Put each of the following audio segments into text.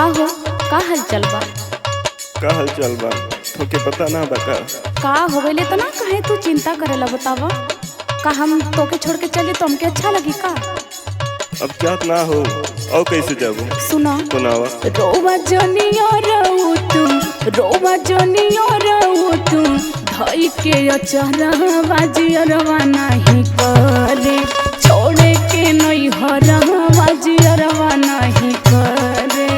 हो का हाल चल बा? का हाल चल बा तोके पता ना बता। का हो गइले तना काहे तू चिंता करेला बतावा? का हम तोके छोड़ के चले तो हमके अच्छा लगी का? अब क्या ना हो और कैसे जाबू सुना सुनावा। रोवा जनिया रहू तुम, रोवा जनिया रहू तुम, धई के अचरा बाजियरवा नहीं करे, छोड़े के नहीं हरा बाजियरवा नहीं करे।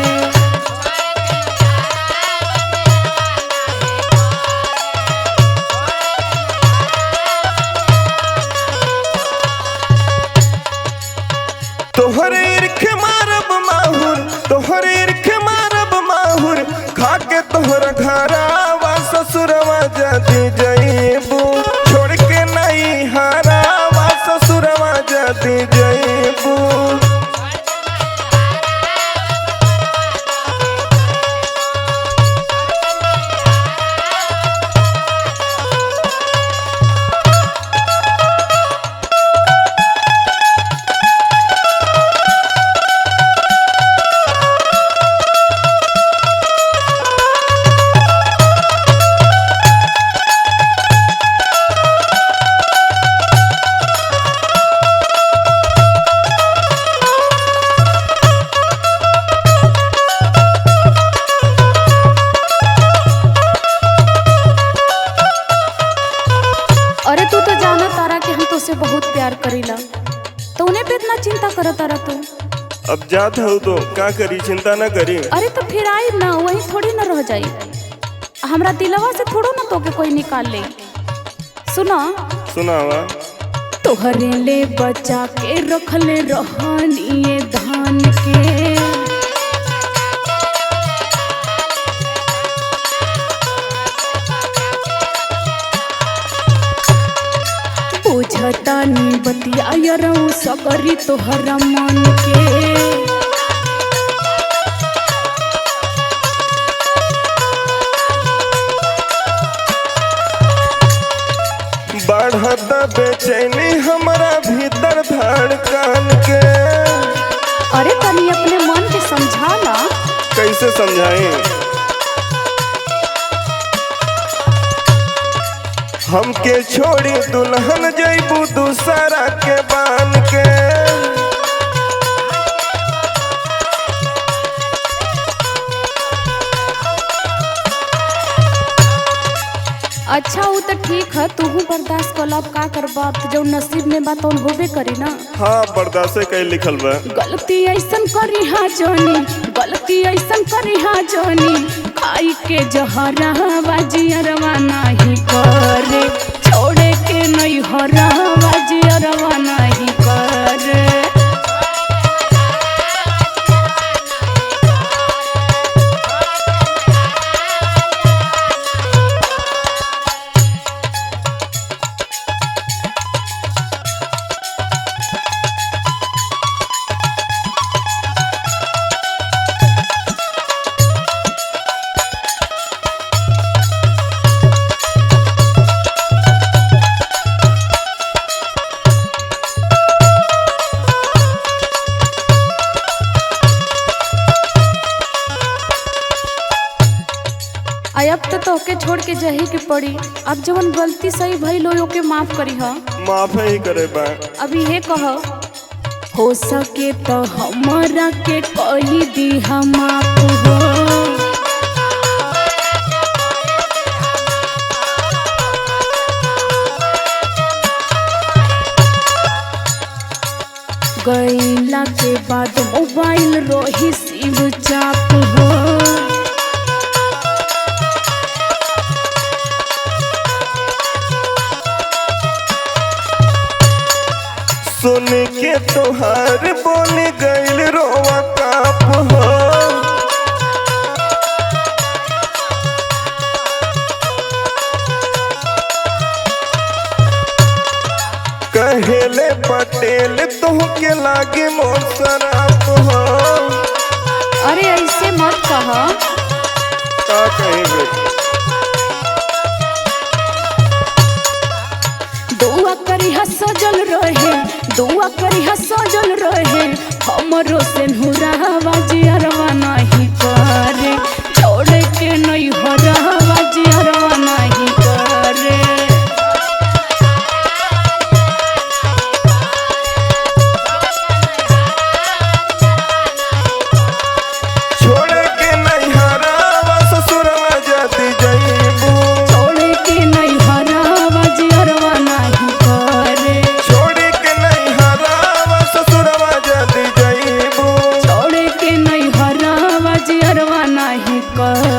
तोहरे इर्ख मारब माहुर, तोहरे इर्ख मारब माहुर, खाके तोहरा घरावा ससुरवा जदी जईबू, छोड़ के नहीं हरावा ससुरवा जदी जईबू। अरे तू तो जाना तारा कि हम तुझसे बहुत प्यार करीला, तो उन्हें पे इतना चिंता कर तारा तू। अब जात हो तो का करी, चिंता ना करी। अरे तो फिर आई ना, वही थोड़ी ना रह जाई, हमरा दिलवा से थोड़ो ना तो के कोई निकाल ले। सुना सुनावा। तोहरे ले बचा के रखले रहनिए धान के, बुझता नी बतिया रहू सकरी तोहरा मन के। बढ़ता बेचैनी हमारा भीतर धड़कन के। अरे तनी अपने मन के समझा ना। कैसे समझाएं? हमके छोड़ी दुल्हन जईबू दूसरा के बान के। अच्छा वो तो ठीक है, तू बर्दाश्त कर, अब का करबा, जो नसीब में बात उन होबे करी ना। हाँ बर्दाश्त कई लिखल बा। गलती ऐसन करी हा जोनी, गलती ऐसन करी हा जोनी, खाई के जहरा बाजियरवा नहीं करे, छोड़े के नहीं हरा बाजियरवा नहीं करे। अब तो तोके छोड़ के जही के पड़ी, अब जवन गलती सही भइल हो के माफ करी हा। माफ ही करे बा। अभी ये कह, हो सके तो हमारा के कही दी हम माफ हो। गईला के बाद मोबाइल रोही शिव चाप हो। सुन के तोहार बोल गइल रोवा काप हो। कहेले पटेल तोहके लागे मोर शराप हो। अरे ऐसे मत कहा। का कहेबे? दुआ करी सजल रहे, दुआ करी सजल रहे, हमरो से नूरा बाजियरवा नहीं कर। करे।